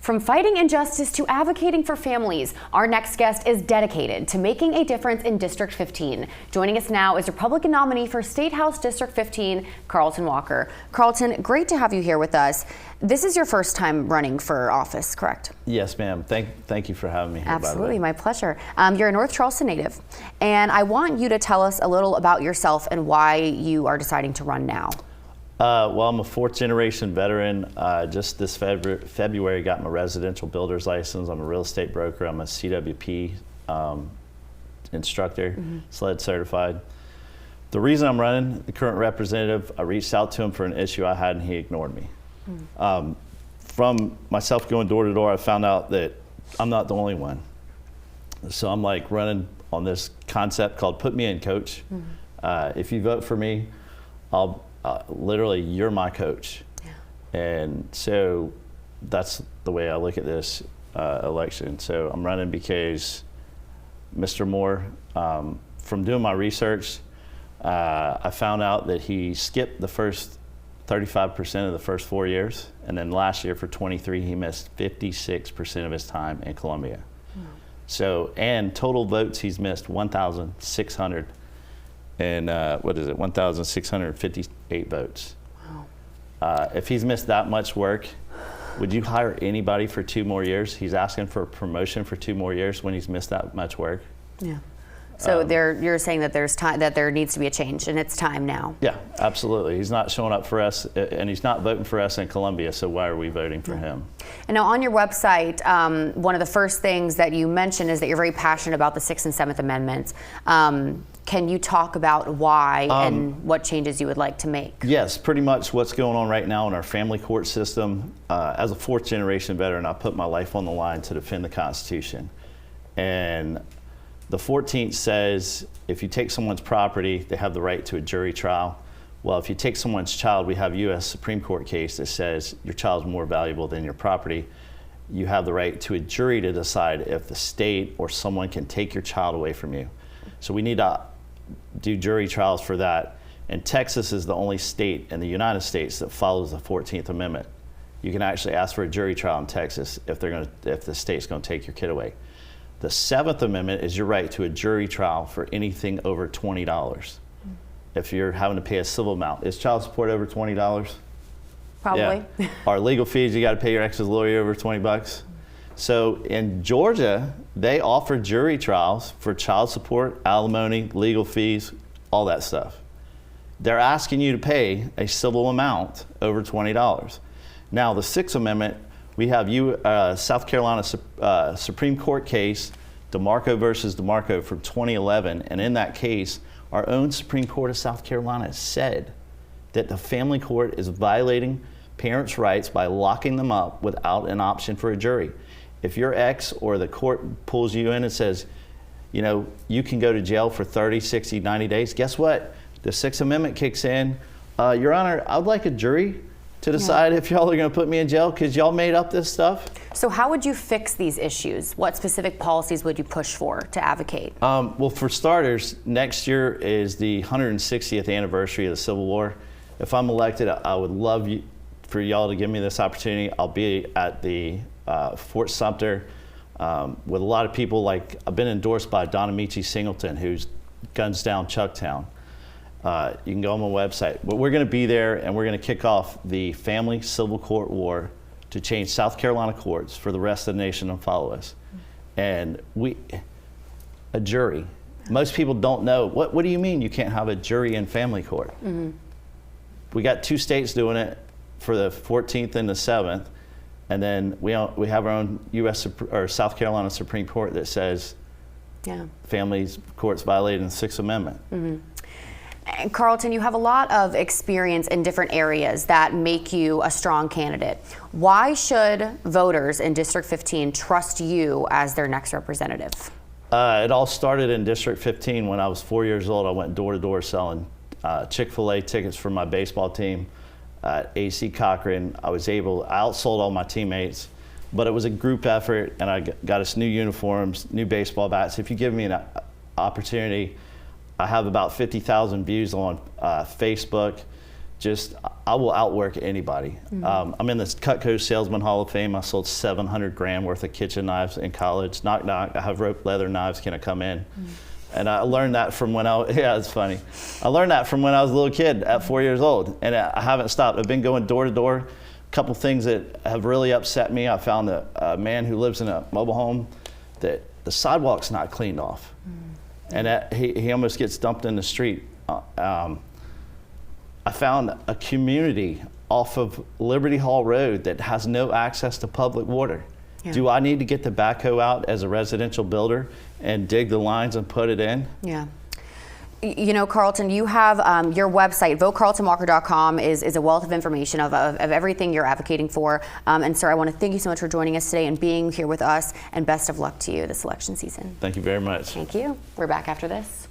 From fighting injustice to advocating for families, our next guest is dedicated to making a difference in District 15. Joining us now is Republican nominee for State House District 15, Carlton Walker. Carlton, great to have you here with us. This is your first time running for office, correct? Yes, ma'am. Thank you for having me here. Absolutely, my pleasure. You're a North Charleston native, and I want you to tell us a little about yourself and why you are deciding to run now. Well, I'm a fourth-generation veteran. Just this February got my residential builder's license. I'm a real estate broker. I'm a CWP instructor, SLED certified. The reason I'm running, the current representative, I reached out to him for an issue I had and he ignored me. From myself going door to door, I found out that I'm not the only one. So I'm like running on this concept called Put Me In, Coach. If you vote for me, I'll literally, you're my coach. Yeah. And so that's the way I look at this election. So I'm running because Mr. Moore, from doing my research, I found out that he skipped the first 35% of the first 4 years. And then last year for 23, he missed 56% of his time in Columbia. So, and total votes, he's missed 1,600 and 1,658 votes. Wow. If he's missed that much work, would you hire anybody for 2 more years? He's asking for a promotion for 2 more years when he's missed that much work. Yeah. So you're saying that there's time, that there needs to be a change, and it's time now. Yeah, absolutely. He's not showing up for us, and he's not voting for us in Columbia. So why are we voting for him? And now on your website, one of the first things that you mentioned is that you're very passionate about the 6th and 7th Amendments. Can you talk about why and what changes you would like to make? Yes, pretty much what's going on right now in our family court system. As a fourth-generation veteran, I put my life on the line to defend the Constitution. And the 14th says if you take someone's property, they have the right to a jury trial. Well, if you take someone's child, we have a U.S. Supreme Court case that says your child's more valuable than your property. You have the right to a jury to decide if the state or someone can take your child away from you. So we need to do jury trials for that. And Texas is the only state in the United States that follows the 14th Amendment. You can actually ask for a jury trial in Texas if the state's going to take your kid away. The 7th Amendment is your right to a jury trial for anything over $20. If you're having to pay a civil amount. Is child support over $20? Probably. Yeah. Our legal fees, you got to pay your ex's lawyer over 20 bucks. So in Georgia, they offer jury trials for child support, alimony, legal fees, all that stuff. They're asking you to pay a civil amount over $20. Now, the 6th Amendment, we have South Carolina Supreme Court case, DeMarco versus DeMarco from 2011. And in that case, our own Supreme Court of South Carolina said that the family court is violating parents' rights by locking them up without an option for a jury. If your ex or the court pulls you in and says, you know, you can go to jail for 30, 60, 90 days, guess what? The 6th Amendment kicks in. Your Honor, I would like a jury to decide if y'all are going to put me in jail because y'all made up this stuff. So how would you fix these issues? What specific policies would you push for to advocate? Well, for starters, next year is the 160th anniversary of the Civil War. If I'm elected, I would love for y'all to give me this opportunity. I'll be at the Fort Sumter with a lot of people. Like, I've been endorsed by Don Amici Singleton, who's guns down Chucktown. You can go on my website. But we're going to be there, and we're going to kick off the family civil court war to change South Carolina courts for the rest of the nation and follow us. And a jury. Most people don't know. What do you mean you can't have a jury in family court? We got 2 states doing it for the 14th and the 7th. And then we have our own U.S. or South Carolina Supreme Court that says family courts violating the 6th Amendment. And Carlton, you have a lot of experience in different areas that make you a strong candidate. Why should voters in District 15 trust you as their next representative? It all started in District 15 when I was 4 years old. I went door to door selling Chick-fil-A tickets for my baseball team at AC Cochran. I outsold all my teammates, but it was a group effort, and I got us new uniforms, new baseball bats. If you give me an opportunity, I have about 50,000 views on Facebook. I will outwork anybody. I'm in this Cutco Salesman Hall of Fame. I sold 700 grand worth of kitchen knives in college. Knock, knock, I have rope leather knives, can I come in? And I learned that from when yeah, it's funny. I learned that from when I was a little kid at 4 years old, and I haven't stopped. I've been going door to door. A couple things that have really upset me. I found a man who lives in a mobile home that the sidewalk's not cleaned off. And he almost gets dumped in the street. I found a community off of Liberty Hall Road that has no access to public water. Yeah. Do I need to get the backhoe out as a residential builder and dig the lines and put it in? Yeah. You know, Carlton, you have your website, votecarltonwalker.com, is a wealth of information of everything you're advocating for. And sir, I want to thank you so much for joining us today and being here with us, and best of luck to you this election season. Thank you very much. Thank you. We're back after this.